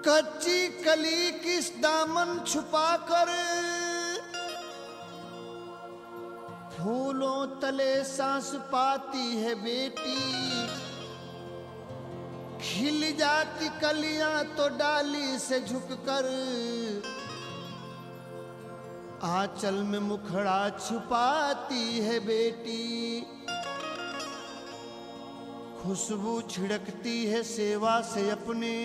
कच्ची कली किस दामन छुपाकर फूलों तले सांस पाती है बेटी। खिल जाती कलियां तो डाली से झुककर आंचल में मुखड़ा छुपाती है बेटी। खुशबू छिड़कती है सेवा से अपने,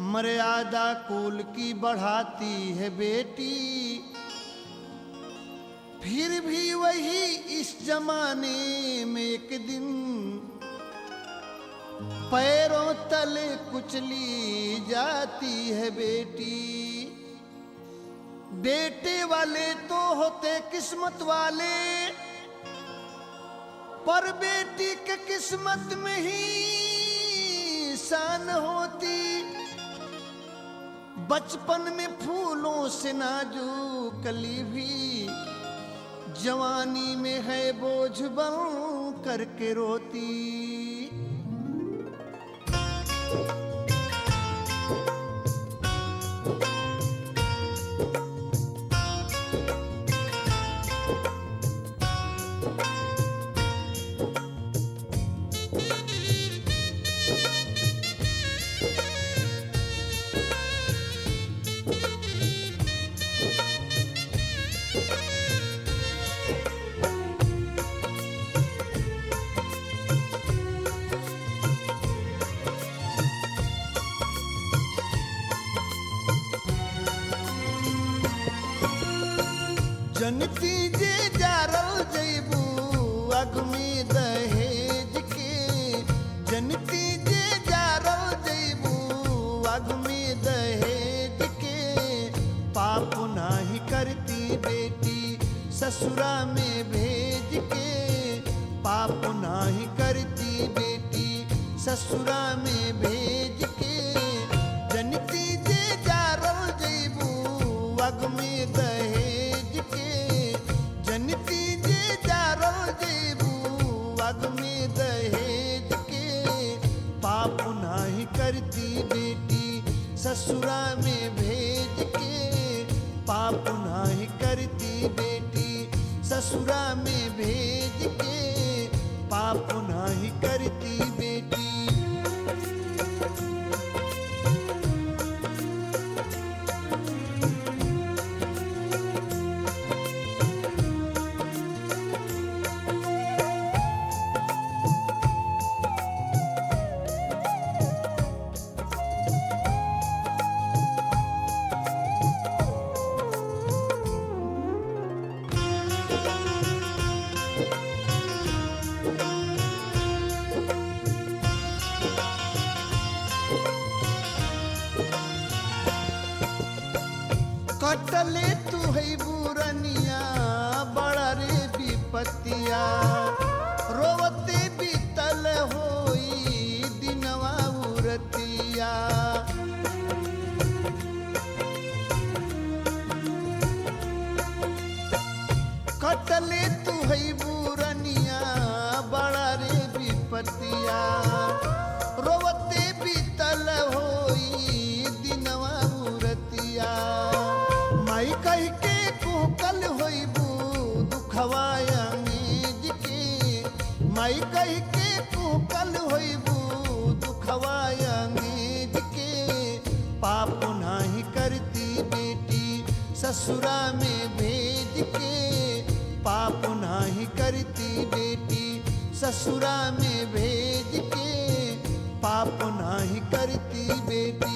मर्यादा कुल की बढ़ाती है बेटी। फिर भी वही इस जमाने में एक दिन पैरों तले कुचली जाती है बेटी। बेटे वाले तो होते किस्मत वाले, पर बेटी के किस्मत में ही शान होती। बचपन में फूलों से नाजुक कली भी जवानी में है बोझ बन करके रोती। जनती जे जारल जैबू अग में दहेज के। जनती जे जारल जैबू अग में दहेज के। पाप नाही करती बेटी ससुरा में भेज के। पाप नाही करती बेटी ससुरा में भेज के। जनती जे जारल जैबू अग में दहेज के। जनती जे जारल जैबू अग में दहेज के। पाप नाही करती बेटी ससुरा में भेज के। पाप नाही करती बेटी ससुरा में भेज के। पाप नाही करती बेटी। कटले तू है बुरनिया बड़ा रे विपतिया। रोवते बीतल होई दिनवा उरतिया। कटले तू है बुरनिया बड़ा रे विपतिया। रोवते बीतल होई दिनवा उरतिया। माई कह के कुहकल होइबू दुखवाया मेज के। माई कह के कुहकल होइबू दुखवाया मेज के। पाप नाही करती बेटी ससुरा में भेज के। पाप नाही करती बेटी ससुरा में भेज के। पाप नाही करती बेटी।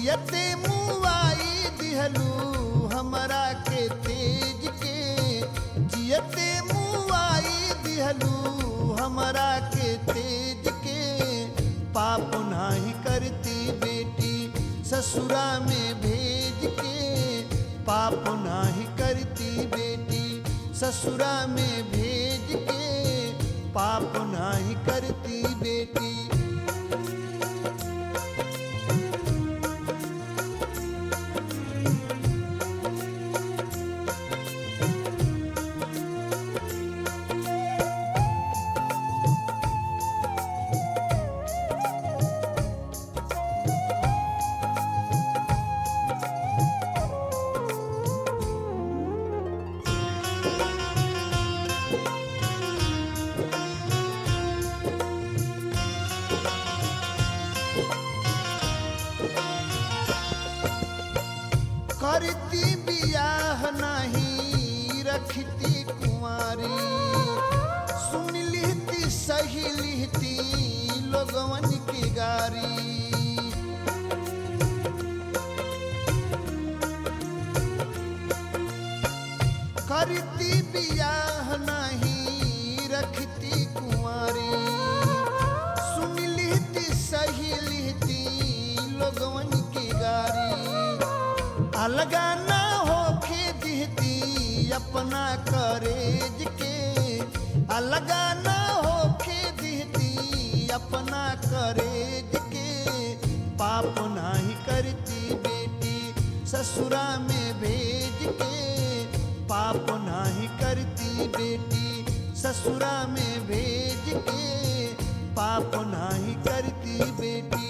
जियते मुआई दिहलू हमरा के तेज के, जियते मुआई दिहलू हमरा के तेज के। पाप नाही करती बेटी ससुरा में भेज के, पाप नाही करती बेटी ससुरा में भेज के, पाप नाही करती बेटी। करती बियाह नहीं रखती कुंवारी, सुन लिहती सही लिहती लोगवन की गारी। करती बियाह नहीं रखती कुंवारी, सुन लिहती सही लिहती लोगवन की गारी। अलगा ना होके दिहती अपना करेज के, अलगा ना होके दिहती अपना करेज के। पाप नाही करती बेटी ससुरा में भेज के, पाप नाही करती बेटी ससुरा में भेज के, पाप नाही करती बेटी।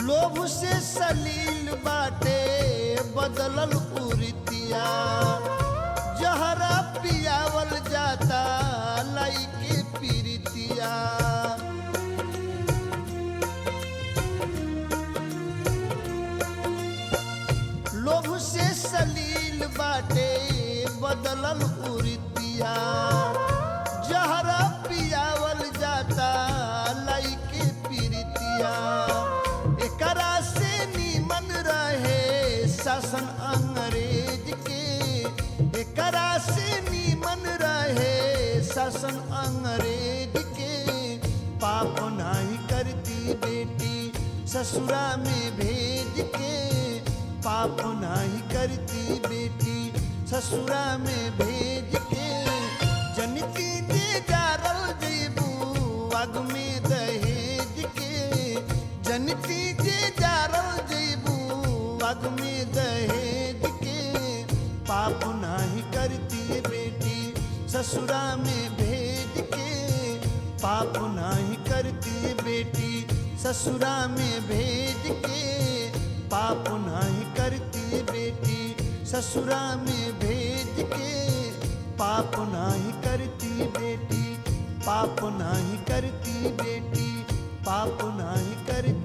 लोभ से सलील बाटे बदलल कुरीतिया, जहरा पियावल जाता लाई के पीरितिया। लोभ से सलील बाटे बदलल कुरीतिया, जहरा पियावल जाता लाई के पीरितिया। एकरा से नीमन रहे शासन अंग्रेज के, एकरा से नीमन रहे शासन अंग्रेज के। पाप नाही करती बेटी ससुरा में भेज के, पाप नाही करती बेटी ससुरा में भेज के। जनती जे जारल जेबू आग में दहेज के, जनती जे जारल जेबू आग में दहेज के। पाप नाही करती बेटी ससुरा में भेज के, पाप नाही करती बेटी ससुरा में भेज के। पाप नाही करती बेटी ससुरा में भेज के, पाप नाही करती बेटी, पाप नाही करती बेटी, पाप नाही करती।